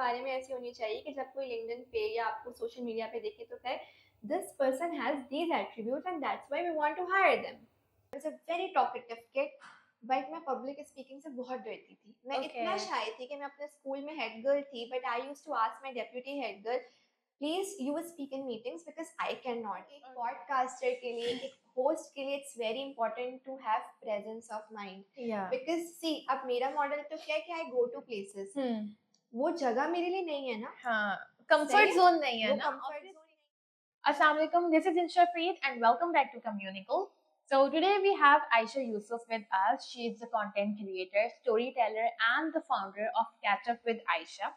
बारे में ऐसी होनी चाहिए कि जब कोई लिंक्डइन पे या आपको सोशल मीडिया पे देखे तो कहे this person has these attributes and that's why we want to hire them. I was a very talkative kid, but मैं पब्लिक स्पीकिंग से बहुत डरती थी। मैं इतना Okay. शाय थी कि मैं अपने स्कूल में हेड गर्ल थी, but I used to ask my deputy head girl please you will speak in meetings because I can not. एक पॉडकास्टर के लिए, एक होस्ट के लिए it's very important to have presence of mind, Yeah. Because see अब मेरा model तो क्या है कि आई गो टू प्लेसेस, वो जगह मेरे लिए नहीं है ना। हाँ, सही कंफर्ट है, जोन नहीं है वो ना। Comfort zone. Assalamu alaikum, this is Insha Preet and welcome back to Communical. So today we have Aisha Yusuf with us. She is a content creator, storyteller and the founder of Catch Up with Aisha.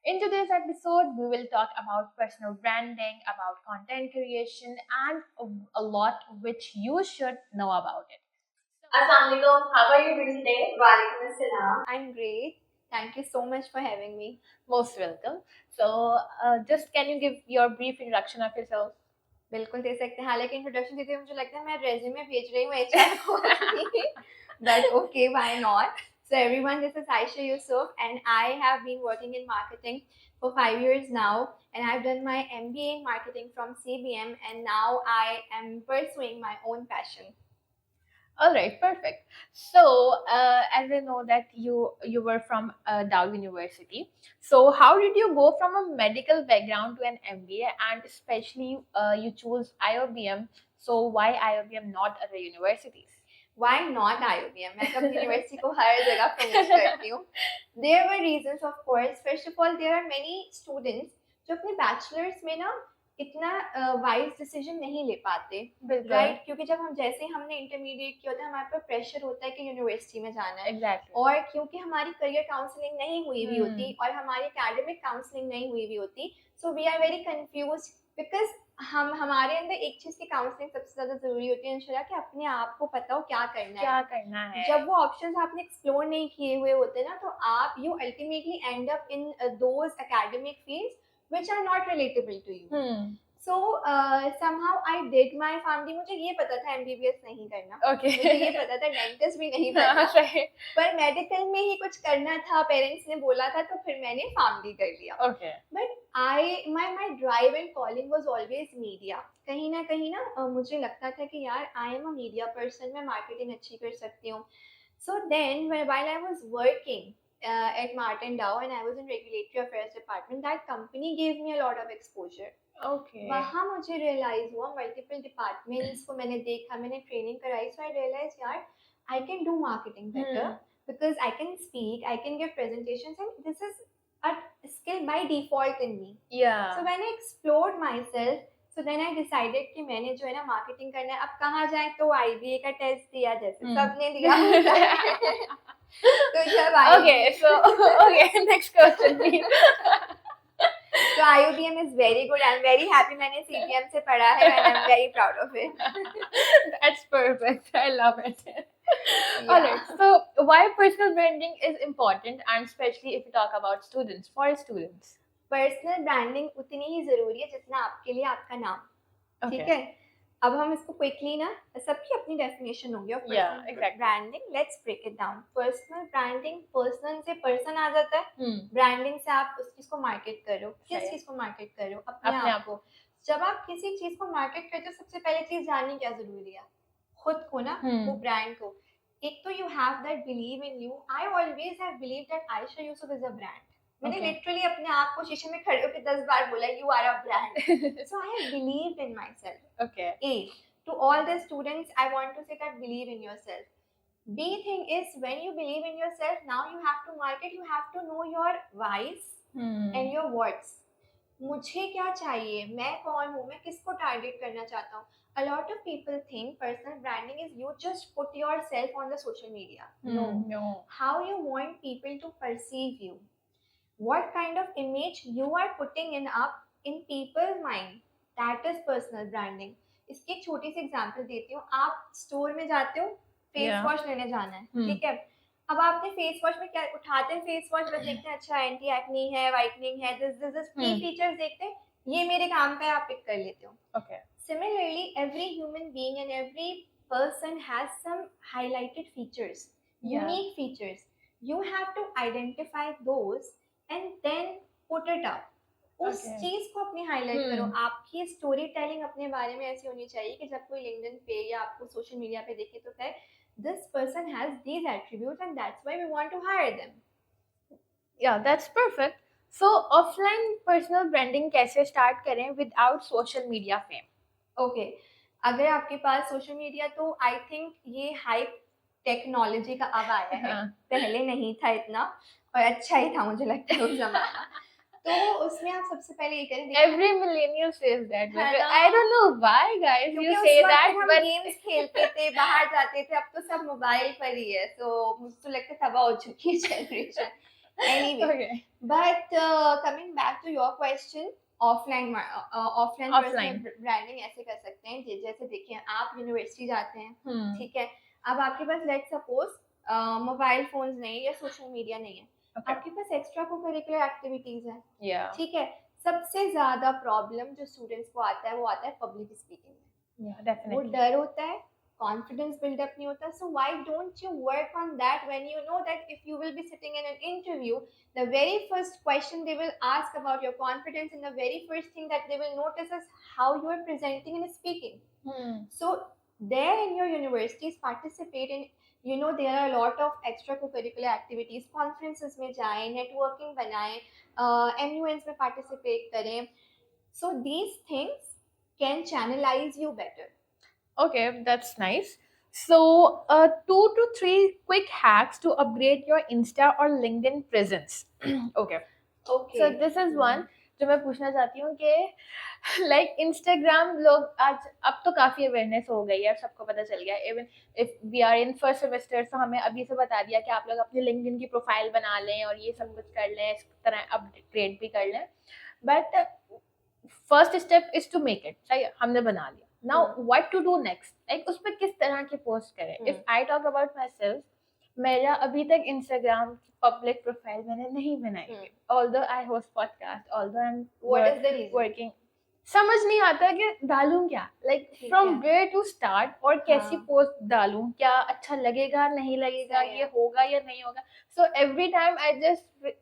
In today's episode, we will talk about personal branding, about content creation and a lot which you should know about it. Assalamu alaikum, how are you doing today? Walaikum assalam. I'm great. Thank you so much for having me. Most welcome. So just can you give your brief introduction of yourself? बिल्कुल दे सकते हैं, हालांकि introduction देते हुए मुझे लगता है मैं रेज्यूमे भेज रही हूँ एचआर को, but okay why not. So everyone, this is Aisha Yusuf and I have been working in marketing for 5 years now, and I've done my MBA in marketing from CBM, and now I am pursuing my own passion. All right, perfect. So, as I know that you were from Dow University, so how did you go from a medical background to an MBA, and especially you chose IOBM? So why IOBM, not other universities? Why not IOBM? मैं तो अपनी university को हर जगह promote करती हूँ. There were reasons, of course. First of all, there are many students जो अपने bachelors में ना इतना वाइज डिसीजन नहीं ले पाते, राइट? क्योंकि जब हम जैसे हमने इंटरमीडिएट किया होता है, हमारे पास प्रेशर होता है कि यूनिवर्सिटी में जाना है. Exactly. और क्योंकि हमारी करियर काउंसलिंग नहीं हुई हुई होती और हमारी एकेडमिक काउंसलिंग नहीं हुई हुई होती, so we are very confuse because हमारे अंदर एक चीज की काउंसलिंग सबसे ज्यादा जरूरी होती है इंशाल्लाह, कि अपने आप को पता हो क्या करना है. जब वो ऑप्शंस आपने एक्सप्लोर नहीं किए हुए होते ना, तो आप you ultimately and up in those academic fields which are not relatable to you. So somehow I did my family. मुझे ये पता था MBBS नहीं करना. Okay. मुझे ये पता था डेंटिस्ट भी नहीं बनना. पर मेडिकल में ही कुछ करना था, पेरेंट्स ने बोला था, तो फिर मैंने family कर लिया. Okay. But my drive and calling was always media. कहीं ना मुझे लगता था कि यार I am a media person, मैं marketing अच्छी कर सकती हूँ. So then while I was working at Martin Dow and I was in regulatory affairs department, that company gave me a lot of exposure. Okay. वहाँ मुझे realize हुआ, multiple departments को मैंने देखा, मैंने training कराई, so I realized यार I can do marketing better because I can speak, I can give presentations, and this is a skill by default in me. Yeah. So when I explored myself, so then I decided कि मैंने जो है ना marketing करना है. अब कहाँ जाए, तो IBA का टेस्ट दिया जैसे सबने दिया. तो जब Okay, so okay, next question please. So IOBM is very good. I'm very happy मैंने CBM से पढ़ा है and I'm very proud of it. That's perfect. I love it. Alright, so why personal branding is important, and especially if you talk about students, for students. Personal branding उतनी ही जरूरी है जितना आपके लिए आपका नाम. ठीक है, अब हम इसको क्विकली ना, सबकी अपनी डेफिनेशन होगी of personal branding. Let's break it down. Personal branding, person से पर्सन आ जाता है. ब्रांडिंग से आप उस चीज को मार्केट करो. किस चीज को मार्केट करो? अपने आप को. जब आप किसी चीज को मार्केट करते हो, सबसे पहले चीज जाननी क्या जरूरी है? खुद को ना, वो ब्रांड को. एक तो you have that believe in you. I always have believe that Ayesha Yusuf is a brand. मैंने लिटरली अपने आप को शीशे में खड़े होकर 10 बार बोला you are a brand. So I have believed in myself. Okay. A, to all the students, I want to say that believe in yourself. B thing is, when you believe in yourself, now you have to market, you have to know your whys and your whats. मुझे क्या चाहिए, मैं कौन हूँ, मैं किसको target करना चाहता हूँ. A lot of people think personal branding is you just put yourself on the social media. No. How you want people to perceive you. What kind of image you are putting in people's mind. That is personal branding. इसकी एक छोटी सी example देती हूँ. आप store में जाते हो, face wash लेने जाना है, ठीक है. अब आपने फेस वॉश में क्या उठाते हैं, फेस वॉश बस देखते हैं, अच्छा एंटी एक्नी है, वाइटनिंग है, दिस की फीचर्स देखते हैं, ये मेरे काम का है, आप पिक कर लेते हो. Okay. Similarly, every human being and every person has some highlighted features, unique features. You have to identify those and then put it up, उस Okay. चीज को अपनी हाईलाइट करो। Hmm. आपकी स्टोरी टेलिंग अपने बारे में ऐसी होनी चाहिए कि जब कोई लिंक्डइन पे या आपको सोशल मीडिया पे देखे तो कहे this person has these attributes and that's why we want to hire them. Yeah, that's perfect. So offline personal branding कैसे start करें without social media fame? Okay, अगर आपके पास सोशल मीडिया, तो आई थिंक ये हाइप टेक्नोलॉजी का अब आया है, हाँ. पहले नहीं था इतना, और अच्छा ही था मुझे लगता है उस जमाना। तो उसमें आप सबसे पहले ये करें, Every millennial says that. है But ना? I don't know why, guys. क्योंकि You उस say वक्त that, हम but गेम्स खेलते थे, बाहर जाते थे, अब तो सब मोबाइल पर ही है, तो मुझे तो लगता है तबाह हो चुकी है generation. Anyway, okay. But coming back to your question, offline Offline. Personal branding ऐसे कर सकते हैं जैसे देखिए आप यूनिवर्सिटी जाते हैं, Hmm. ठीक है, अब आपके पास लेट्स सपोज मोबाइल फोन्स नहीं या सोशल मीडिया नहीं है, Okay. आपके पास एक्स्ट्रा को करिकुलर एक्टिविटीज हैं, Yeah. ठीक है। सबसे ज्यादा प्रॉब्लम जो स्टूडेंट्स को आता है वो आता है पब्लिक स्पीकिंग में। Yeah, वो definitely. डर होता है, कॉन्फिडेंस बिल्डअप नहीं होता, so why don't you work on that when you know that if you will be sitting in an interview, the very first question they will ask about your confidence and the very first thing that they will notice is how you are presenting in speaking. Hmm. So there in your universities participate in, you know, there are a lot of extracurricular activities, conferences में जाएं, networking बनाएं, MUNs में participate करें, so these things can channelize you better. Okay, that's nice. So, 2 to 3 quick hacks to upgrade your Insta or LinkedIn presence. Okay. Okay. So this is one जो मैं पूछना चाहती हूँ कि लाइक इंस्टाग्राम लोग आज अब तो काफी अवेयरनेस हो गई है, सबको पता चल गया। Even if we are in first semester तो हमें अभी से बता दिया कि आप लोग अपनी लिंक्डइन की प्रोफाइल बना लें और ये सब कुछ कर लें, इस तरह अपग्रेड भी कर लें। But first step is to make it, right? हमने बना लिया, now what to do next, like उस पर किस तरह की पोस्ट करें। If I talk about myself, मेरा अभी तक इंस्टाग्राम की पब्लिक प्रोफाइल मैंने नहीं बनाई है, although I host podcast, although I am What is the reason? Working. समझ नहीं आता कि डालूं क्या, like from where to start, और कैसी पोस्ट डालूं, क्या अच्छा लगेगा नहीं लगेगा, ये होगा या नहीं होगा। So every time I just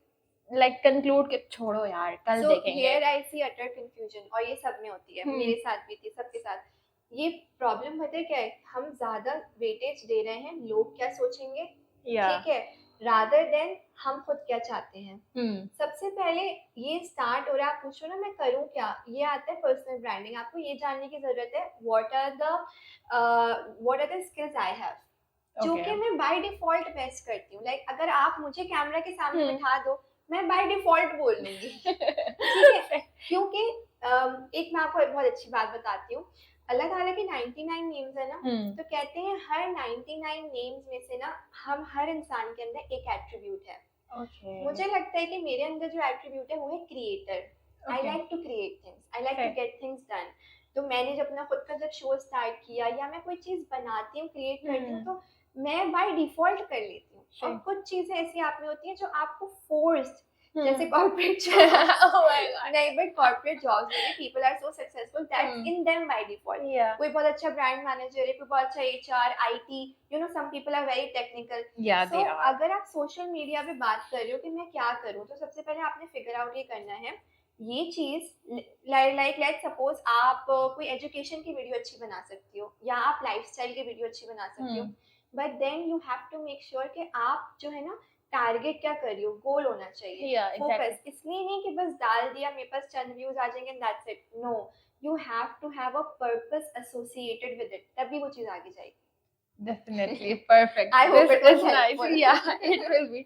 like conclude कि छोड़ो यार, कल देखेंगे। Here I C utter confusion, और ये सब में होती है, मेरे साथ भी थी, सबके साथ ये प्रॉब्लम। पता है क्या है, हम ज्यादा वेटेज दे रहे हैं लोग क्या सोचेंगे, ठीक है, रादर देन हम खुद क्या चाहते हैं। सबसे पहले ये स्टार्ट हो रहा है, आप पूछो ना मैं करूँ क्या, ये आता है पर्सनल ब्रांडिंग। आपको ये जानने की जरूरत है what are the skills I have, जो कि मैं बाय डिफॉल्ट बेस्ट करती हूँ। लाइक अगर आप मुझे कैमरा के सामने बिठा दो, मैं बाय डिफॉल्ट बोल लूंगी, ठीक है, क्योंकि एक मैं आपको एक बहुत अच्छी बात बताती हूँ। अल्लाह ताला के 99 नेम्स है ना, तो कहते हैं हर 99 नेम्स में से ना हम हर इंसान के अंदर एक एट्रीब्यूट है। मुझे लगता है कि मेरे अंदर जो एट्रीब्यूट है वो है creator. I like to create things, I like to get things done. तो मैंने जब अपना खुद का जब शो स्टार्ट किया या मैं कोई चीज बनाती हूँ, क्रिएट करती हूँ, तो मैं बाय डिफॉल्ट कर लेती हूँ। और कुछ चीजें ऐसी आप में होती हैं जो आपको फोर्स्ड, जैसे कॉर्पोरेट जॉब्स नहीं, बट कॉर्पोरेट जॉब्स में people are so successful that's in them by default. कोई बहुत अच्छा ब्रांड मैनेजर है, कोई बहुत अच्छा HR, IT, you know, some people are very technical. So अगर आप सोशल मीडिया पे बात कर रहे हो कि मैं क्या करूं, तो सबसे पहले आपने फिगर आउट ये करना है ये चीज। लाइक लेट्स सपोज आप कोई एजुकेशन की वीडियो अच्छी बना सकती हो, या आप लाइफस्टाइल की वीडियो अच्छी बना सकती हो, but then you have to make sure कि आप जो है ना टारगेट क्या कर रही हो, गोल होना चाहिए। फोकस इसलिए नहीं कि बस डाल दिया मेरे पास चंद व्यूज आ जाएंगे that's it, no, you have to have a purpose associated with it, तभी वो चीज आगे जाएगी। Definitely perfect. I hope it was nice. Yeah, it will be.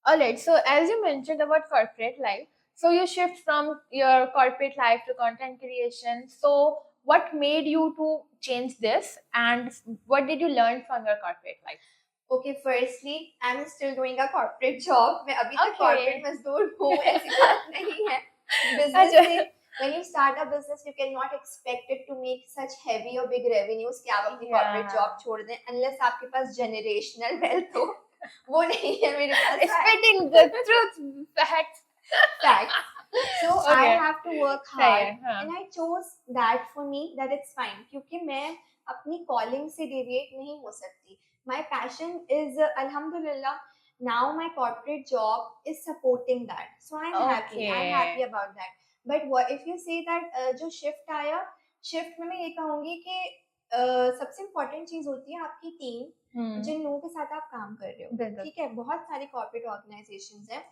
All right. So as you mentioned about corporate life, so you shift from your corporate life to content creation. So what made you to change this, and what did you learn from your corporate life? Okay, firstly, I'm still doing a corporate job. मैं अभी तक corporate मजदूर हूँ, ऐसी बात नहीं है। Business से when you start a business, you cannot expect it to make such heavy or big revenues कि आप अपनी corporate job छोड़ दें, unless आपके पास generational wealth हो। वो नहीं है मेरे पास। Spitting the truth, facts. So I have to work hard, and I chose that for me, that it's fine, क्योंकि मैं अपनी calling से deviate नहीं हो सकती। My passion is, alhamdulillah, now my corporate job is supporting that, so I'm happy about that. But what if you say that जो shift आया, shift में मैं ये कहूँगी कि सबसे इम्पोर्टेंट चीज होती है आपकी टीम, जिन लोगों के साथ आप काम कर रहे हो, ठीक है। बहुत सारे कॉर्पोरेट ऑर्गेनाइजेशंस हैं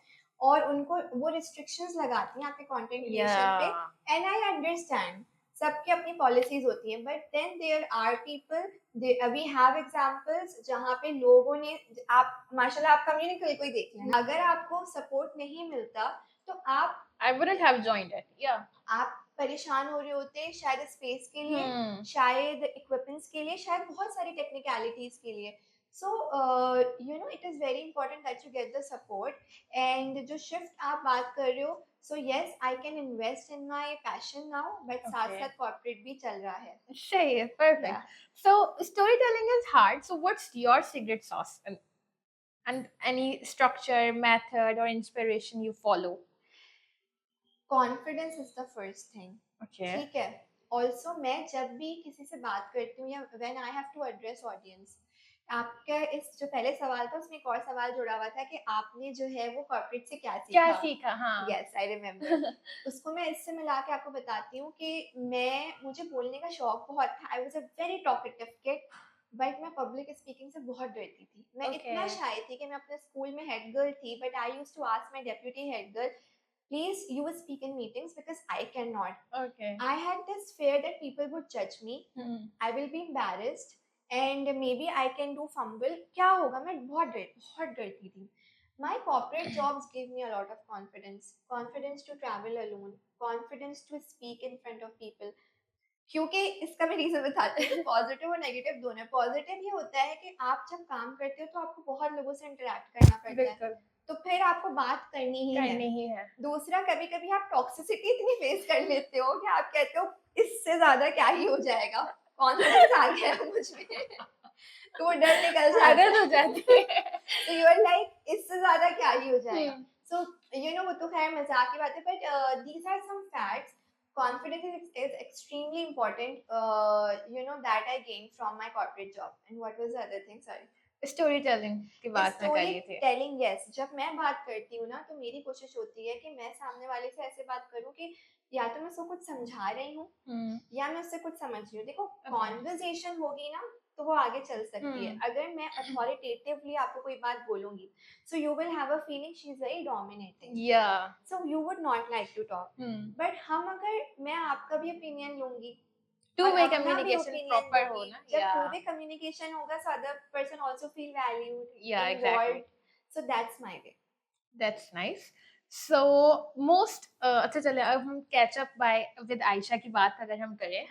और उनको वो रिस्ट्रिक्शंस लगाती हैं आपके कंटेंट क्रिएशन पे, एंड आई अंडरस्टैंड सबकी अपनी पॉलिसीज होती हैं, but then there are people, we have examples जहाँ पे लोगों ने, आप माशाल्लाह आप कम्युनिकल को ही देख लें, अगर आपको सपोर्ट नहीं मिलता तो आप I wouldn't have joined it. Yeah. आप परेशान हो रहे होते शायद स्पेस के लिए, शायद इक्विपमेंट्स के लिए, शायद बहुत सारी टेक्निकलिटीज के लिए। सो you no it is very important that you get the support. And जो शिफ्ट आप बात कर रहे हो, so yes I can invest in my passion now, but साथ साथ कॉर्पोरेट भी चल रहा है। सही है, perfect. So storytelling is hard. So what's your secret sauce and any structure, method or inspiration you follow? Confidence is the first thing, Okay. ठीक है। ऑल्सो मैं जब भी किसी से बात करती हूँ या when I have to address audience, आपका इस जो पहले सवाल था उसमें एक और सवाल जुड़ा हुआ था कि आपने जो है वो कॉर्पोरेट से क्या सीखा। हाँ। Yes I remember. उसको मैं इससे मिला के आपको बताती हूँ कि मुझे बोलने का शौक बहुत था। आई was a very talkative kid, but मैं पब्लिक स्पीकिंग से बहुत डरती थी। मैं इतना शाय थी कि मैं अपने स्कूल में हेड गर्ल थी, but I used to ask my deputy head girl, please you will speak in meetings because I cannot. Okay. I had this fear that people would judge me. I will be embarrassed and maybe I can do fumble. क्या होगा, मैं बहुत डरती थी। My corporate jobs gave me a lot of confidence to travel alone, confidence to speak in front of people. क्योंकि इसका मैं reason बताती हूँ, पॉजिटिव और नेगेटिव दोनों है। पॉजिटिव ये होता है कि आप जब काम करते हो तो आपको बहुत लोगों से इंटरेक्ट करना पड़ता है, तो फिर आपको बात करनी ही है। दूसरा, कभी कभी आप टॉक्सिसिटी इतनी फेस कर लेते हो कि आप कहते हो इससे ज्यादा क्या ही हो जाएगा, कॉन्फिडेंस आ गया है मुझ में, तो वो डर निकल जाती है। तो यू आर लाइक इससे ज्यादा क्या ही हो जाएगा। सो यू नो वो तो खैर मजाक की बात है, but these are some facts. Confidence is extremely important. You know that I gained from my corporate job. And what was the other thing? Sorry. Story telling की बात में करी थी। Telling, yes. जब मैं बात करती हूँ ना तो मेरी कोशिश होती है कि मैं सामने वाले से ऐसे बात करूँ कि या तो मैं उसको कुछ समझा रही हूँ या मैं उससे कुछ समझ रही हूँ। देखो कॉन्वर्सेशन होगी ना तो वो आगे चल सकती है। अगर मैं अथॉरिटेटिवली आपको कोई बात बोलूंगी, so you will have a feeling she is very dominating, so you would not like to talk. But हम अगर मैं आपका भी ओपिनियन लूंगी, two-way communication proper हो ना, जब two-way communication होगा so other person also feel valued, involved. Exactly. So that's my way. That's nice. So most अच्छा चले अब हम catch up by with Ayesha की बात अगर हम करें,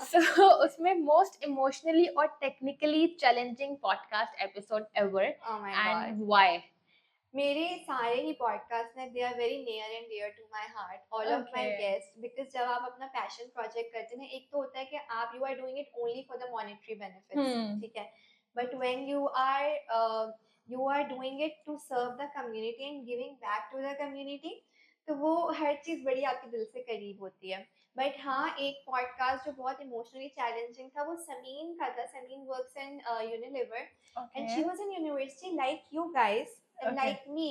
so उसमें most emotionally और technically challenging podcast episode ever. Oh my and God. why? मेरे सारे ही पॉडकास्ट में they are very near and dear to my heart, all of my guest, because जब आप अपना पैशन प्रोजेक्ट करते हैं, एक तो होता है कि आप you are doing it only for the monetary benefits, ठीक है, but when you are doing it to serve the community and giving back to the community, तो वो हर चीज़ बड़ी आपके दिल से करीब होती है। बट हाँ, एक पॉडकास्ट जो बहुत इमोशनली चैलेंजिंग था वो समीन का था। Sameen works in Unilever and she was in university like you guys and like me,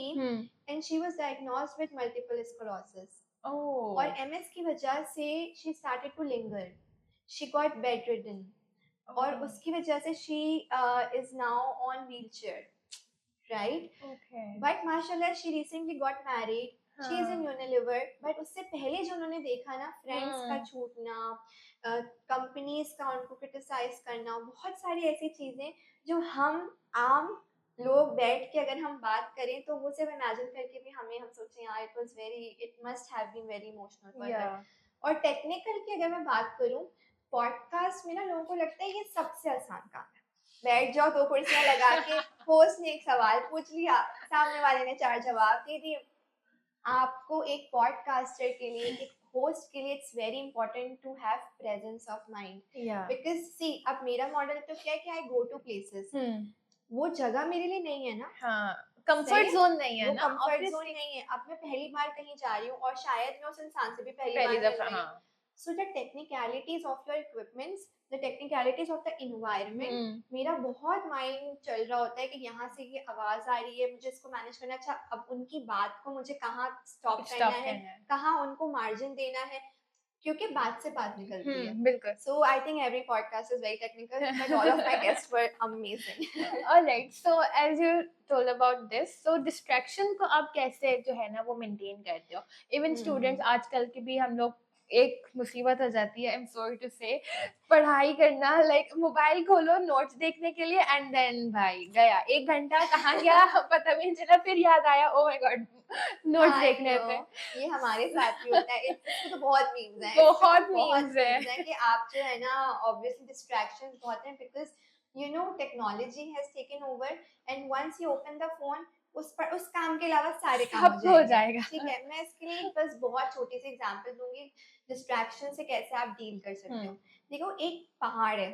and she was diagnosed with multiple sclerosis. और MS की वजह से she started to linger, she got bedridden, और उसकी वजह से she is now on wheelchair, right? But माशाल्लाह she recently got married. She is in Unilever, but उससे पहले जो उन्होंने देखा ना, फ्रेंड्स का छूटना, कंपनीज का उनको क्रिटिसाइज करना, बहुत सारी ऐसी चीजें जो हम आम लोग बैठ के अगर हम बात करें तो वो सिर्फ इमेजिन करके भी हम सोचें यार it must have been very emotional for her. और टेक्निकल की अगर मैं बात करूं, पॉडकास्ट में ना लोगों को लगता है ये सबसे आसान काम है, बैठ जाओ 2 कुर्सियां लगा के, होस्ट ने एक सवाल पूछ लिया, सामने वाले ने 4 जवाब दे दिए। आपको एक पॉडकास्टर के लिए, एक होस्ट के लिए it's very important to have presence of mind, because see अब मेरा मॉडल तो क्या है कि आई गो टू प्लेसेस, वो जगह मेरे लिए नहीं है ना, कंफर्ट जोन नहीं है ना, कंफर्ट जोन नहीं है। अब मैं पहली बार कहीं जा रही हूँ और शायद मैं उस इंसान से भी पहली बार मिल रही हूँ, So the technicalities of your equipments, the technicalities of the environment, मेरा बहुत माइंड चल रहा होता है कि यहाँ से ये आवाज आ रही है, मुझे इसको मैनेज करना। अच्छा, अब उनकी बात को मुझे कहाँ स्टॉप करना है, कहाँ उनको मार्जिन देना है, क्योंकि बात से बात निकलती है। बिल्कुल। So I think every podcast is very technical, but all of my guests were amazing. Alright, so as you told about this, so distraction को आप कैसे जो है ना वो maintain करते हो? Even students आजकल के भी हम लोग एक मुसीबत हो जाती है, I'm sorry to say, पढ़ाई करना, like मोबाइल खोलो नोट्स देखने के लिए एंड देन भाई गया 1 घंटा कहाँ गया पता भी नहीं चला, फिर याद आया ओ माय गॉड नोट्स देखने पे। ये हमारे साथ भी होता है। इसको तो बहुत मीम्स हैं, बहुत मीम्स है कि आप जो है ना ऑब्वियसली डिस्ट्रैक्शंस बहुत हैं, because you know technology has taken over and once you open the phone उस काम के अलावा सारे काम हो जाएगा। ठीक है, मैं इसके लिए बस बहुत छोटी सी एग्जांपल दूंगी डिस्ट्रैक्शन से कैसे आप डील कर सकते हो। देखो, एक पहाड़ है,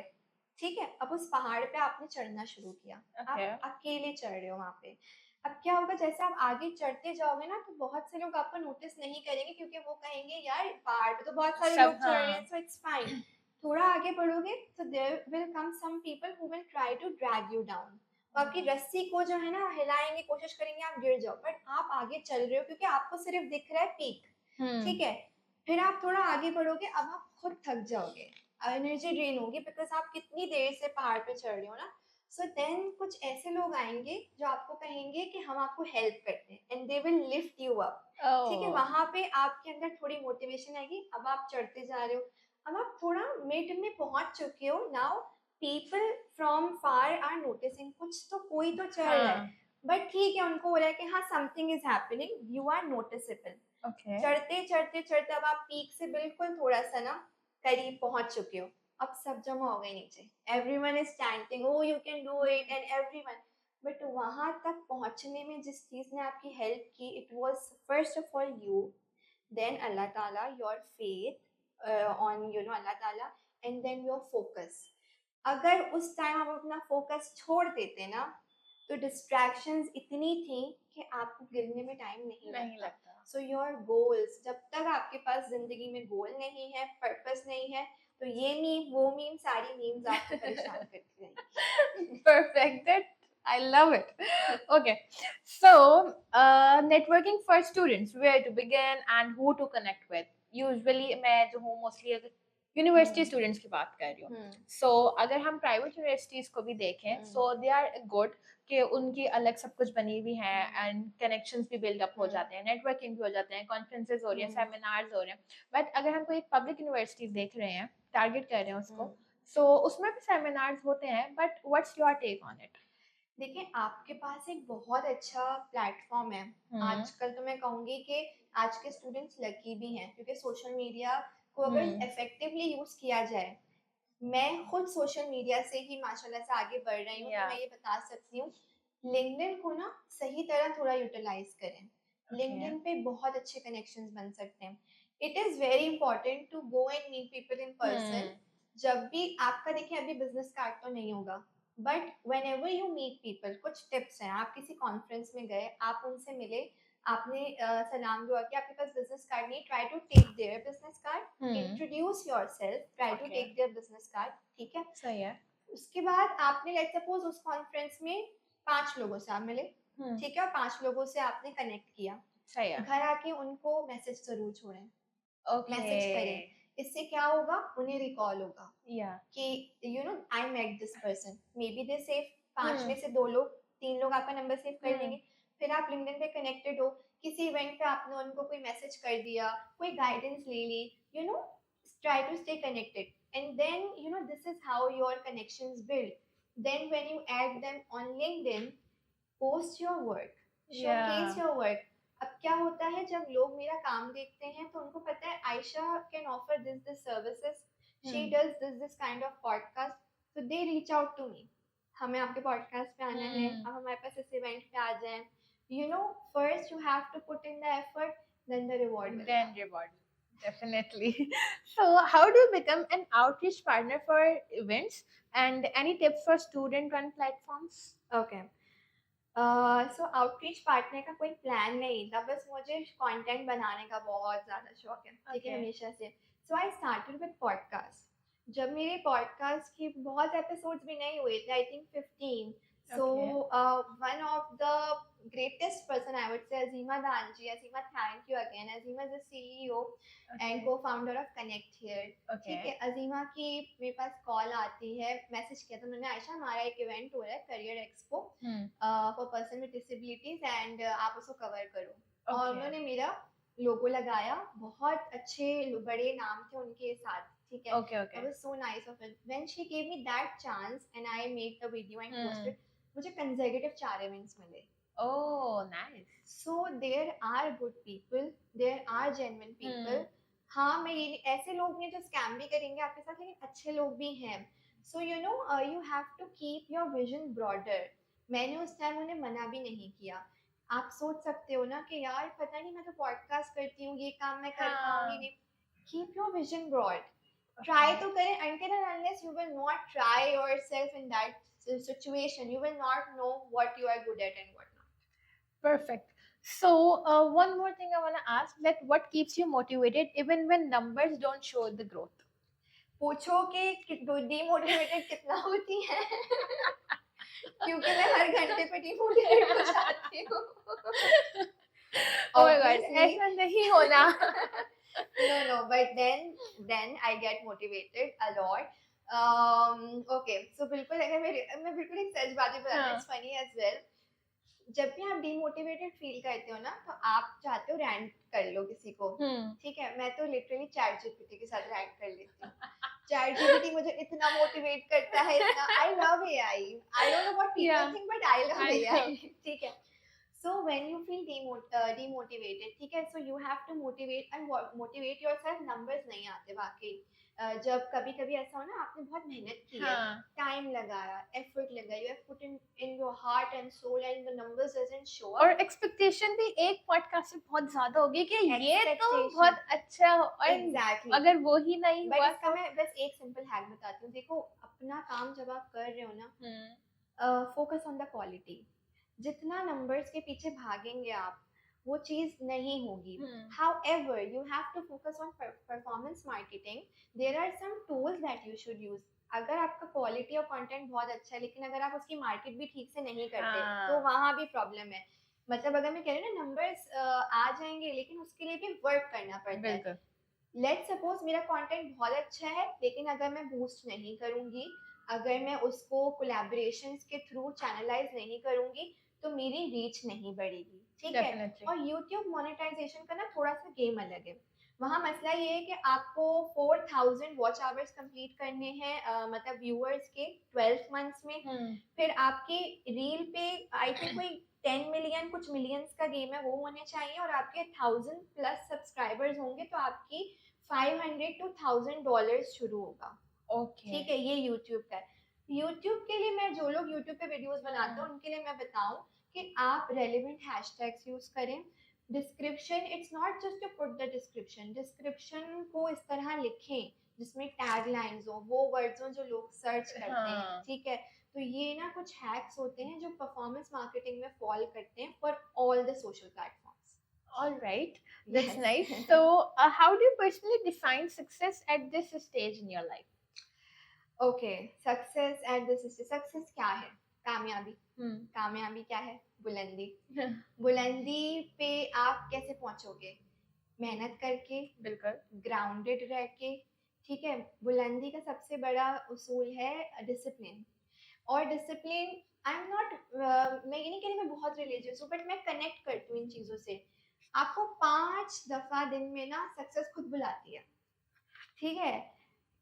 ठीक है, अब उस पहाड़ पे आपने चढ़ना शुरू किया, आप अकेले चढ़ रहे हो वहां पे। अब क्या होगा, जैसे आप आगे चढ़ते जाओगे ना, तो बहुत से लोग आपको नोटिस नहीं करेंगे, क्योंकि वो कहेंगे यार पहाड़ पे तो बहुत सारे लोग चढ़ रहे हैं, सो इट्स फाइन। थोड़ा आगे बढ़ोगे तो there will come some people who will try to drag you down, आपकी रस्सी को जो है ना हिलाएंगे, कोशिश करेंगे आप गिर जाओ, बट आप आगे चल रहे हो क्योंकि आपको सिर्फ दिख रहा है पीक। ठीक है, फिर आप थोड़ा आगे बढ़ोगे, अब आप खुद थक जाओगे, एनर्जी ड्रेन होगी, बिकॉज आप कितनी देर से पहाड़ पे चढ़ रहे हो ना। सो देन कुछ ऐसे लोग आएंगे जो आपको कहेंगे कि हम आपको हेल्प करते हैं, and they will lift you up. ठीक है, वहां पे आपके अंदर थोड़ी मोटिवेशन आएगी, अब आप चढ़ते जा रहे हो, अब आप थोड़ा मिड में पहुंच चुके हो, now people from far are noticing, कुछ तो कोई तो चढ़ रहा है, बट ठीक है, उनको हो रहा है कि हाँ something is happening, you are noticeable. चढ़ते चढ़ते चढ़ते अब आप पीक से बिल्कुल थोड़ा सा ना करीब पहुंच चुके हो, अब सब जमा हो गए नीचे, everyone is chanting oh you can do it and everyone, but वहां तक पहुंचने में जिस चीज ने आपकी हेल्प की, it was first of all you, then Allah Ta'ala, your faith on you know Allah Ta'ala, and then your focus. अगर उस टाइम आप अपना फोकस छोड़ देते ना, तो डिस्ट्रैक्शंस इतनी थी कि आपको गिरने में टाइम नहीं लगता। सो योर गोल्स, जब तक आपके पास जिंदगी में गोल नहीं है, पर्पस नहीं है, तो ये मीम वो मीम सारी मीम्स आपको परेशान करती रहेंगी। Perfect. That I love it. Okay, so networking for students, where to begin and who to connect with. Usually मैं जो हूँ mostly यूनिवर्सिटी स्टूडेंट्स की बात कर रही हूँ। सो अगर हम प्राइवेट यूनिवर्सिटीज को भी देखें, सो दे आर गुड कि उनकी अलग सब कुछ बनी हुई है एंड कनेक्शंस भी बिल्डअप हो जाते हैं, नेटवर्किंग भी हो जाते हैं, कॉन्फ्रेंसेस हो रही हैं, सेमिनार्स हो रहे हैं। बट अगर हम कोई प्पब्लिक यूनिवर्सिटीज देख रहे हैं, टारगेट कर रहे हैं उसको, सो उसमें भी सेमिनार्स होते हैं, but what's your take on it? देखिए, आपके पास एक बहुत अच्छा प्लेटफॉर्म है। आजकल तो मैं कहूँगी कि आज के स्टूडेंट्स लकी भी हैं, क्योंकि सोशल मीडिया को अगर इफेक्टिवली यूज किया जाए, मैं खुद सोशल मीडिया से ही माशाल्लाह से आगे बढ़ रही हूँ, तो मैं ये बता सकती हूँ, लिंक्डइन को ना सही तरह थोड़ा यूटिलाइज करें। लिंक्डइन पे बहुत अच्छे कनेक्शंस बन सकते हैं। It is very important to go and meet people in person. जब भी आपका, देखिए अभी बिजनेस कार्ड तो नहीं होगा, but whenever you meet people, कुछ टिप्स हैं। आप किसी कॉन्फ्रेंस में गए, आप उनसे मिले, आपने सलाम दुआ किया, आपके पास बिजनेस कार्ड नहीं, try to take their business card, introduce yourself, try to take their business card. ठीक है, सही है। उसके बाद आपने लेट्स सपोज उस कॉन्फ्रेंस में 5 लोगों से आप मिले, ठीक है, और 5 लोगों से आपने कनेक्ट किया, सही है। घर आके उनको मैसेज जरूर छोड़ें, मैसेज करें। इससे क्या होगा, उन्हें रिकॉल होगा कि you know I met this person, maybe they save, 5 में से 2 लोग, 3 लोग आपका नंबर सेव कर लेंगे। फिर आप लिंक्डइन पे कनेक्टेड हो, किसी इवेंट पे आपने उनको कोई मैसेज कर दिया, कोई गाइडेंस ले ली, you know try to stay connected, and then you know this is how your connections build. Then when you add them on LinkedIn, post your work, showcase your work. अब क्या होता है, जब लोग मेरा काम देखते हैं तो उनको पता है Ayesha can offer this services, she does this kind of podcast, so they reach out to me, हमें आपके पॉडकास्ट पे आना है, आप हमारे पास इस इवेंट पे आ जाएं। You know, first you have to put in the effort, then the reward will come. Definitely. So how do you become an outreach partner for events, and any tips for student run platforms? Okay. So outreach partner का कोई plan नहीं था, बस मुझे content बनाने का बहुत ज़्यादा शौक है, ठीक है, हमेशा से। सो आई स्टार्टेड विद पॉडकास्ट. जब मेरे पॉडकास्ट की बहुत एपिसोड्स भी नहीं हुए थे, I think 15. So one of the greatest person I would say, Azima Danji. Azima, thank you again. Azima is the CEO and co-founder of Connect Here. ठीक है, अजीमा की मेरे पास कॉल आती है, मैसेज किया तो उन्होंने, आयशा हमारा एक इवेंट हो रहा है, career expo for person with disabilities and आप उसको कवर करो. और उन्होंने मेरा लोगो लगाया, बहुत अच्छे बड़े नाम थे उनके साथ. ठीक है, it was so nice of it. When she gave me that chance and I made the video and posted, मुझे consecutive 4 events मिले. Oh, nice. So there are good people, there are genuine people. हाँ, मैं ये ऐसे लोग नहीं जो scam भी करेंगे आपके साथ, लेकिन अच्छे लोग भी हैं. So you know, you have to keep your vision broader. मैंने उस टाइम उन्हें मना भी नहीं किया. आप सोच सकते हो ना कि यार पता नहीं, मैं तो पॉडकास्ट करती हूँ, ये काम मैं कर पाऊंगी नहीं. Keep your vision broad. Try to करें, until and unless you will not try yourself in that situation, you will not know what you are good at and what not. Perfect. So one more thing I want to ask, that what keeps you motivated even when numbers don't show the growth? पूछो कि demotivated कितना होती है. क्योंकि मैं हर घंटे पे demotivate हो जाती हूँ. Oh my god, ऐसा नहीं होना. No, but then I get motivated a lot. Okay, so बिल्कुल अगर मैं बिल्कुल एक सच बात ही बताती हूँ, it's funny as well. जब भी आप डिमोटिवेटेड फील करते हो ना, तो आप चाहते हो रैंट कर लो किसी को. ठीक है, मैं तो लिटरली चैट जीपीटी के साथ रैंट कर लेती हूँ. चैट जीपीटी मुझे इतना मोटिवेट करता है, इतना. I love AI. I don't know what people think, but I love AI. ठीक है. So when you feel demotivated, ठीक है, so you have to motivate yourself. numbers नहीं आते वाकई. जब कभी कभी ऐसा हो ना, आपने बहुत मेहनत की है, टाइम लगाया, एफर्ट लगाया, you have put in your heart and soul and the numbers doesn't show up. और एक्सपेक्टेशन भी एक पॉडकास्ट से बहुत ज्यादा होगी कि ये तो बहुत अच्छा हो, और exactly. अगर वो ही नहीं हुआ, इसका मैं बस एक सिंपल हैक बताती हूँ. देखो, अपना काम जब आप कर रहे हो ना, फोकस ऑन द क्वालिटी. जितना नंबर्स के पीछे भागेंगे आप, वो चीज नहीं होगी. However, you have to focus on performance marketing. There are some tools that you should use. अगर आपका क्वालिटी और कंटेंट बहुत अच्छा है, लेकिन अगर आप उसकी मार्केट भी ठीक से नहीं करते, तो वहाँ भी प्रॉब्लम है. मतलब अगर मैं कह रही हूँ ना, नंबर्स आ जाएंगे, लेकिन उसके लिए भी वर्क करना पड़ता है. लेट्स सपोज मेरा कंटेंट बहुत अच्छा है, लेकिन अगर मैं बूस्ट नहीं करूंगी, अगर मैं उसको कोलैबोरेशंस के थ्रू चैनलाइज नहीं करूंगी, तो मेरी रीच नहीं बढ़ेगी. ठीक है. और YouTube मोनेटाइजेशन का ना थोड़ा सा गेम अलग है. वहाँ मसला ये है कि आपको 4000 वॉच आवर्स कंप्लीट करने हैं, मतलब व्यूअर्स के 12 मंथ्स में. फिर आपकी रील पे आई थिंक कोई 10 मिलियन कुछ मिलियंस का गेम है, वो होने चाहिए. और आपके 1000 प्लस सब्सक्राइबर्स होंगे, तो आपकी $500 to $1000 शुरू होगा. ठीक है, ये YouTube का है. YouTube के लिए मैं, जो लोग YouTube पे वीडियोस बनाते हैं, उनके लिए मैं बताऊं कि आप रेलेवेंट हैशटैग्स यूज करें. Description, it's not just to put the description को इस तरह लिखें जिसमें टैग लाइन्स हो, वो वर्ड्स हो जो लोग सर्च करते हैं. ठीक है, तो ये ना कुछ हैक्स होते हैं जो परफॉर्मेंस मार्केटिंग में फॉल करते हैं for all the social platforms. All right, that's nice. So how do you personally define success at this stage in your life? Okay, success at this stage. Success क्या है? कामयाबी. कामयाबी क्या है? बुलंदी. बुलंदी पे आप कैसे पहुंचोगे? मेहनत करके, बिल्कुल ग्राउंडेड रह के. ठीक है, बुलंदी का सबसे बड़ा उसूल है डिसिप्लिन. और डिसिप्लिन, आई एम नॉट, मैं ये नहीं कह रही मैं बहुत रिलीजियस हूँ, बट मैं कनेक्ट करती हूँ इन चीज़ों से. आपको 5 दफा दिन में ना सक्सेस खुद बुलाती है. ठीक है,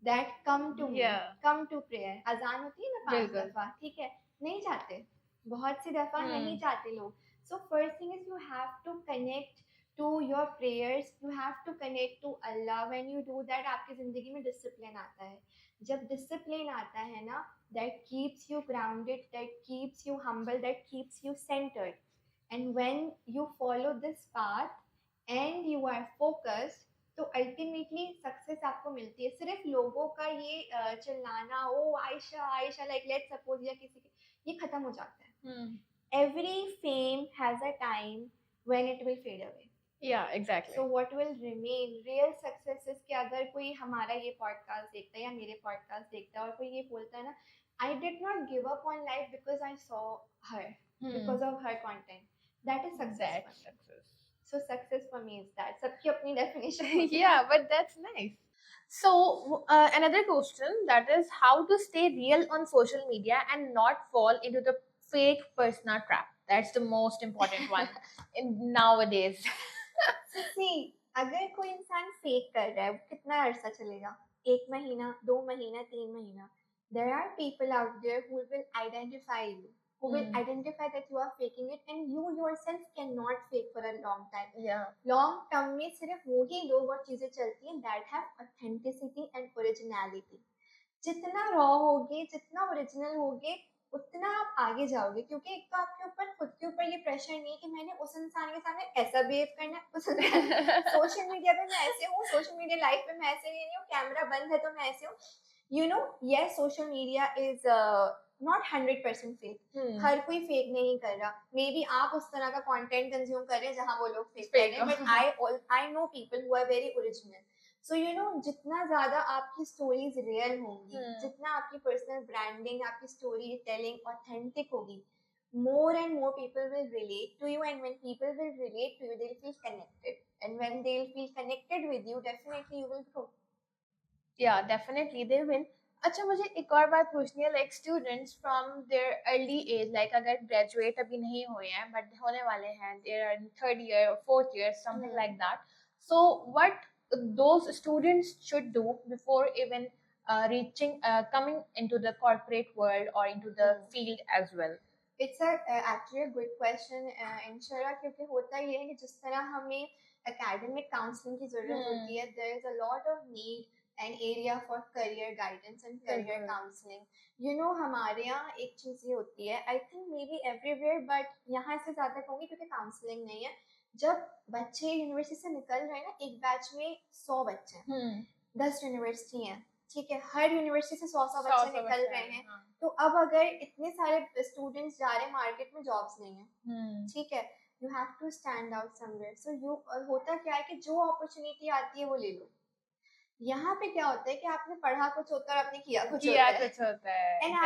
that come to me, come to prayer. अजान होती है ना 5 दफा. ठीक है, नहीं जाते, बहुत सी दफा नहीं जाते लोग. So first thing is you have to connect to your prayers, you have to connect to Allah. when you do that, आपकी जिंदगी में डिसिप्लिन आता है. जब डिसिप्लिन आता है ना, that keeps you grounded, that keeps you humble, that keeps you centered. and when you follow this path and you are focused, तो अल्टीमेटली सक्सेस आपको मिलती है. सिर्फ लोगों का ये चिल्लाना, ओ Ayesha Ayesha, like let's suppose, या किसी के, ये खत्म हो जाता है. Every fame has a time when it will fade away. Yeah, exactly. So what will remain? Real success is कि अगर कोई हमारा ये podcast देखता है या मेरे podcast देखता है और कोई ये बोलता है ना, I did not give up on life because I saw her, because of her content. That is success That's for me. success. So success for me is that. सबकी अपनी definition होती है. Yeah, but that's nice. So, another question, that is how to stay real on social media and not fall into the fake persona trap. That's the most important one in nowadays. So see, अगर कोई इंसान fake कर रहा है, वो कितना अरसा चलेगा? 1 महीना, 2 महीना, 3 महीना. There are people out there who will identify you, who will identify that you are faking it, and you yourself cannot fake for a long time. Yeah. Long term में सिर्फ वही लोग और चीजें चलती हैं that have authenticity and originality. जितना raw होगे, जितना ओरिजिनल होगे, उतना आप आगे जाओगे, क्योंकि एक तो आपके ऊपर खुद के ऊपर ये प्रेशर नहीं है कि मैंने उस इंसान के सामने ऐसा बिहेव करना है, उस सोशल मीडिया पे मैं ऐसे हूँ, सोशल मीडिया लाइफ पे मैं ऐसे नहीं हूँ, कैमरा बंद है तो मैं ऐसे हूँ. You know, yes social media is not 100% fake. हर कोई फेक नहीं कर रहा. मे बी आप उस तरह का कंटेंट कंज्यूम कर रहे हैं जहाँ वो लोग फेक कर रहे हैं, but I know people who are very original. So you know, जितना ज्यादा आपकी स्टोरीज रियल होंगी, जितना आपकी पर्सनल ब्रांडिंग, आपकी स्टोरी टेलिंग ऑथेंटिक होगी, more and more people will relate to you, and when people will relate to you, they'll feel connected, and when they'll feel connected with you, definitely you will grow. Yeah, definitely they will. अच्छा, मुझे एक और बात पूछनी है, like students from their early age, like अगर graduate अभी नहीं हुए हैं but होने वाले हैं, they are in 3rd year or 4th year, something like that. So what those students should do before even reaching coming into the corporate world or into the field as well? It's actually a good question, इंशाल्लाह, क्योंकि होता ये है कि जिस तरह हमें academic counseling की जरूरत होती है, there is a lot of need an area for career guidance and career counseling. You know, हमारे यहाँ एक चीज ये होती है, I think maybe everywhere, but यहाँ से ज्यादा कहूँगी क्योंकि काउंसलिंग नहीं है. जब बच्चे यूनिवर्सिटी से निकल रहे हैं ना, एक बैच में 100 बच्चे हैं, 10 यूनिवर्सिटी हैं, ठीक है, हर यूनिवर्सिटी से 100 बच्चे निकल रहे हैं. तो अब अगर इतने सारे स्टूडेंट्स जा रहे हैं, मार्केट में जॉब्स नहीं है, ठीक है, you have to stand out somewhere. So you होता क्या है कि जो अपॉर्चुनिटी आती है वो ले लो. यहाँ पे क्या होता है कि आपने पढ़ा कुछ होता है और आपने किया कुछ होता है. And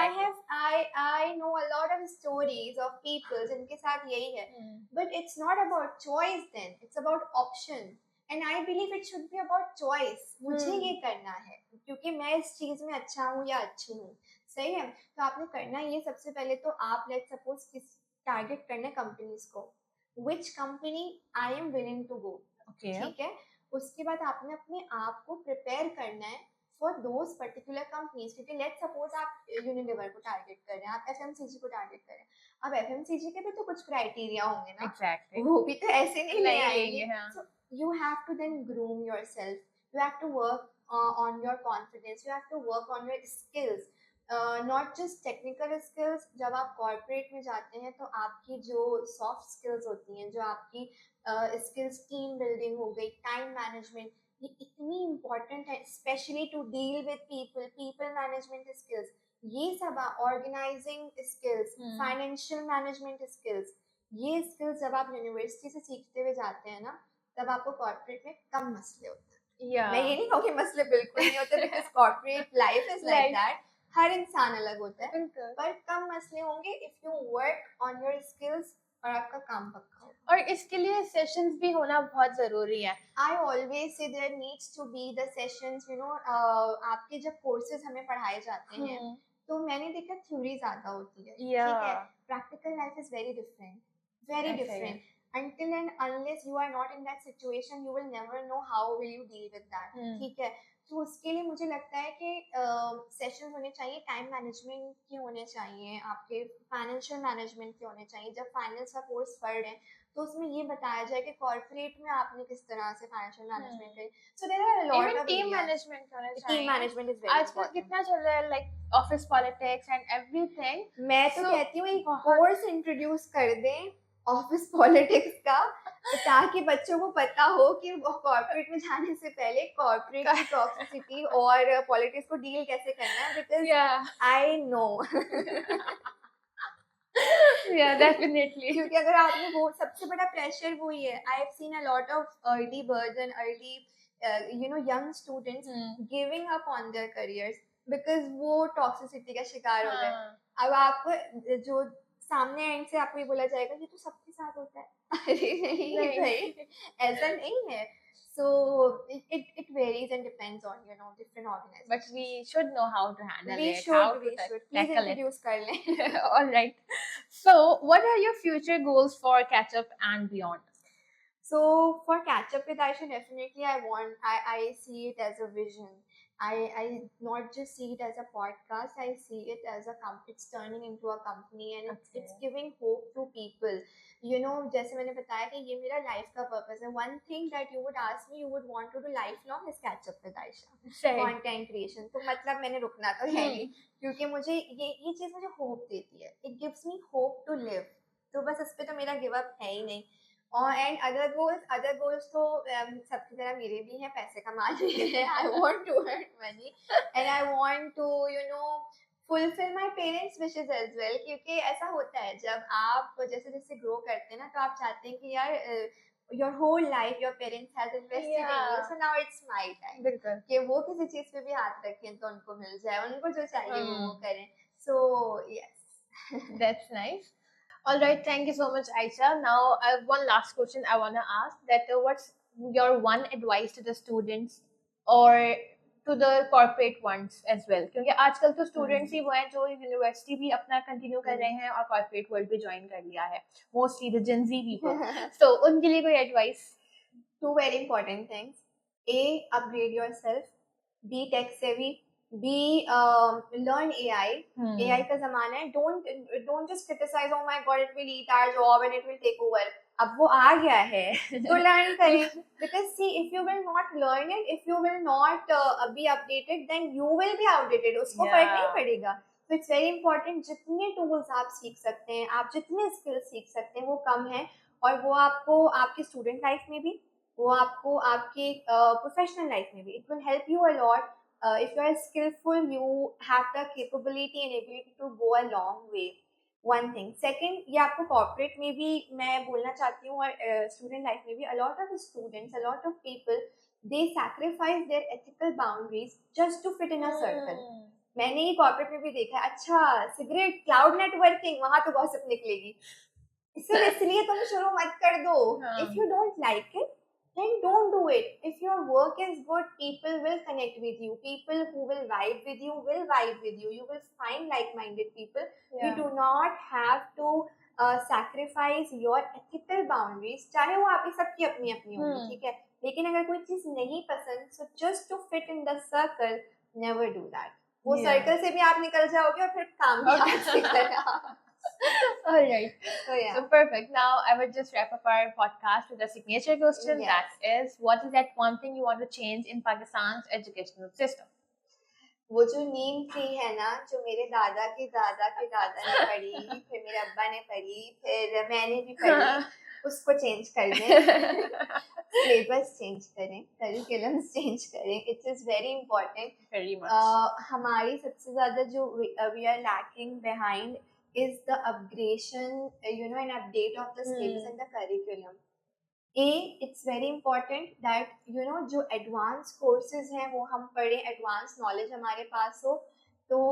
I know a lot of stories of people जिनके साथ यही है. But it's not about choice then, it's about option. And I believe it should be about choice. मुझे ये करना है क्योंकि मैं इस चीज में अच्छा हूँ या अच्छी हूँ, सही है. तो आपने करना ये, सबसे पहले तो आप लेट सपोज किस टारगेट करना है कंपनीज को, which company I am willing to go, ठीक है. उसके बाद आपने अपने आप को प्रिपेयर करना है फॉर दोज पर्टिकुलर कंपनीज, क्योंकि लेट सपोज आप यूनिलीवर को टारगेट कर रहे हैं, आप एफएमसीजी को टारगेट कर रहे हैं. अब एफएमसीजी के भी तो कुछ क्राइटेरिया होंगे ना. Exactly. वो भी तो ऐसे नहीं ले आएंगे. So you have to then groom yourself. You have to work on your confidence. You have to work on your skills. Not just technical skills. जब आप कॉर्पोरेट में जाते हैं तो आपकी जो सॉफ्ट स्किल्स होती हैं, जो आपकी स्किल्स, टीम बिल्डिंग हो गई, टाइम मैनेजमेंट, ये इतनी इम्पोर्टेंट है, specially to deal with people, people management skills, ये सब, organizing skills, financial management skills, ये स्किल्स जब आप यूनिवर्सिटी से सीखते हुए जाते हैं ना, तब आपको कॉर्पोरेट में कम मसले होते हैं. मैं ये नहीं कहूँगी मसले बिल्कुल नहीं होते, because corporate life is like that. हर इंसान अलग होता है, पर कम मसले होंगे if you work on your skills और आपका काम पक्का हो. और इसके लिए सेशंस भी होना बहुत जरूरी है. I always say there needs to be the sessions. You know, आपके जब कोर्सेज हमें पढ़ाए जाते हैं तो मैंने देखा थ्योरी ज्यादा होती है, ठीक है. Practical life is very different, very different. Until and unless you are not in that situation, you will never know how will you deal with that. ठीक है. तो उसके लिए मुझे लगता है कि सेशंस होने चाहिए, टाइम मैनेजमेंट के होने चाहिए, आपके फाइनेंशियल मैनेजमेंट के होने चाहिए. जब फाइनेंस का कोर्स पढ़ रहे हैं तो उसमें ये बताया जाए कि कॉर्पोरेट में आपने किस तरह से फाइनेंशियल मैनेजमेंट करी. So there are a lot of team management होना चाहिए. टीम मैनेजमेंट इज वेरी आजकल कितना चल रहा है, like office politics and everything. मैं तो कहती हूँ एक कोर्स इंट्रोड्यूस कर दें ऑफिस पॉलिटिक्स का, ताकि बच्चों को पता हो कि कॉर्पोरेट में जाने से पहले कॉर्पोरेट की टॉक्सिसिटी और पॉलिटिक्स को डील कैसे करना है. Because I know Yeah, definitely. क्योंकि अगर आपने वो सबसे बड़ा प्रेशर वही है. I have seen a lot of early birds and early young students giving up on their careers because वो टॉक्सिसिटी का शिकार हो गए. अब आपको जो सामने एंड से आपको ये बोला जाएगा ये तो सबके साथ होता है. अरे नहीं भाई, ऐसा नहीं है. So it varies and depends on different organizations. But we should know how to handle We it. should, how we to should. Please tackle introduce कर लें. it. All right. So, what are your future goals for Catch Up and beyond? So for Catch Up with Aisha, definitely I see it as a vision. I not just see it as a podcast. I see it as it's turning into a company and it's giving hope to people. जैसे मैंने बताया कि ये मेरा life का purpose है. One thing that you would ask me, you would want to do lifelong is Catch Up with Aisha. Content creation. तो मतलब मैंने रुकना तो है नहीं, क्योंकि मुझे ये चीज़ मुझे hope देती है. It gives me hope to live. तो बस इस पे तो मेरा give up है ही नहीं. एंड अदर गोल्स तो सबकी तरह मेरे भी हैं, पैसे कमाने हैं. I want to earn money and I want to fulfil my parents wishes as well. क्योंकि ऐसा होता है जब आप जैसे जैसे ग्रो करते हैं ना, तो आप चाहते हैं कि यार your whole life your parents has invested in you, so now it's my time कि वो किसी चीज पे भी हाथ रखें तो उनको मिल जाए, उनको जो चाहिए वो करें. So yes. That's nice. All right, thank you so much, Aisha. Now, I have one last question I want to ask. That what's your one advice to the students or to the corporate ones as well? क्योंकि आजकल तो students ही वो हैं जो university भी अपना continue कर रहे हैं और corporate world भी join कर लिया है. Mostly the Gen Z people. So उनके लिए कोई advice? Two very important things. A, upgrade yourself. B, tech savvy. B, learn AI. AI का ज़माना है. Don't just criticize. Oh my God, it will eat our job and it will take over. अब वो आ गया है, तो learn करें. Because see, if you will not learn it, if you will not be updated, then you will be outdated. उसको फर्क नहीं पड़ेगा. So it's very important. जितने tools आप सीख सकते हैं, आप जितने skills सीख सकते हैं, वो कम है. और वो आपको आपकी स्टूडेंट लाइफ में भी, वो आपको आपके प्रोफेशनल लाइफ में भी, it will help you a lot. If you are skilful, you have the capability and ability to go a long way. One thing. Second, ये आपको कॉर्पोरेट में भी मैं बोलना चाहती हूँ और स्टूडेंट लाइफ में भी. A lot of students, a lot of people, they sacrifice their ethical boundaries just to fit in a circle. मैंने ये कॉर्पोरेट में भी देखा. अच्छा, सिगरेट, क्लाउड नेटवर्किंग, वहां तो गॉसिप निकलेगी. इसलिए तुम शुरू मत कर दो. If you don't like it, then don't do it. If your work is good, people will connect with you. People who will vibe with you will vibe with you. You will find like-minded people. You do not have to sacrifice your ethical boundaries. चाहे वो आपकी सबकी अपनी अपनी होगी, ठीक है, लेकिन अगर कोई चीज नहीं पसंद, so just to fit in the circle, never do that. वो सर्कल से भी आप निकल जाओगे और फिर काम भी आपसे करेगा. All right. So yeah. So perfect. Now I would just wrap up our podcast with a signature question. Yes. That is, what is that one thing you want to change in Pakistan's educational system? वो जो नीम tree है ना, जो मेरे दादा के दादा के दादा ने पढ़ी, फिर मेरे अब्बा ने पढ़ी, फिर मैंने भी पढ़ी, उसको चेंज कर दें. सिलेबस चेंज करें, करिकुलम्स चेंज करें. It is very important. Very much. हमारी सबसे ज्यादा जो we are lacking behind is the upgradation, and update of the syllabus and the curriculum. It's very important that जो advanced courses हैं वो हम पढ़ें, advanced knowledge हमारे पास हो. तो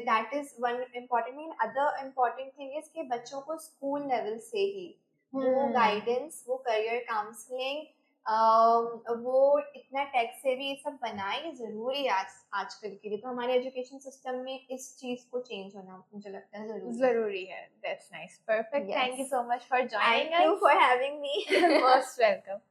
that is one important thing. Other important thing is कि बच्चों को school level से ही वो guidance, वो career counseling, वो इतना टेक से भी ये सब बनाए, ये जरूरी है आजकल के लिए. तो हमारे एजुकेशन सिस्टम में इस चीज को चेंज होना मुझे लगता है जरूरी है. That's nice. Perfect. Thank you so much for joining us. Thank you for having me. Most welcome.